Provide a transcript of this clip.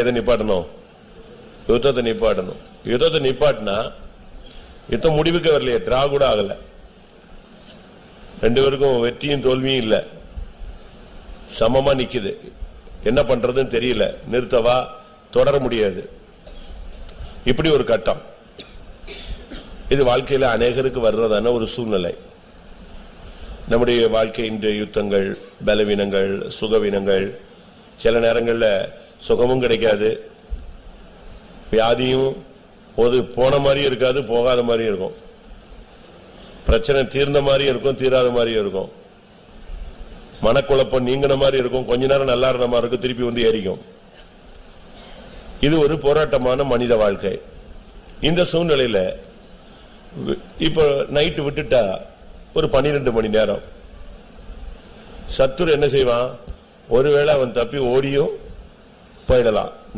எதை நிப்பாட்டணும்? யுத்தத்தை நிப்பாட்டணும். யுத்தத்தை நிப்பாட்டினா யுத்தம் முடிவுக்கு வரலையே, டிரா கூட ஆகல, ரெண்டு பேருக்கும் வெற்றியும் தோல்வியும் இல்லை, சமமா நிக்குது. என்ன பண்றதுன்னு தெரியல, நிறுத்தவா தொடர முடியாது. இப்படி ஒரு கட்டம். இது வாழ்க்கையில அநேகருக்கு வர்றதான ஒரு சூழ்நிலை. நம்முடைய வாழ்க்கையின் யுத்தங்கள், பலவீனங்கள், சுகவீனங்கள், சில நேரங்கள்ல சுகமும் கிடைக்காது, வியாதியும் போன மாதிரி இருக்காது, போகாத மாதிரி இருக்கும், பிரச்சனை தீர்ந்த மாதிரி இருக்கும், தீராத மாதிரி இருக்கும், மனக்குழப்பம் நீங்கின மாதிரி இருக்கும், கொஞ்ச நேரம் நல்லா இருந்த மாதிரி இருக்கும், திருப்பி வந்து ஏறிக்கும். இது ஒரு போராட்டமான மனித வாழ்க்கை. இந்த சூழ்நிலையில இப்ப நைட்டு விட்டுட்டா ஒரு 12 மணி நேரம் சத்துரு என்ன செய்வான்? ஒருவேளை அவன் தப்பி ஓடியும் போயிடலாம்.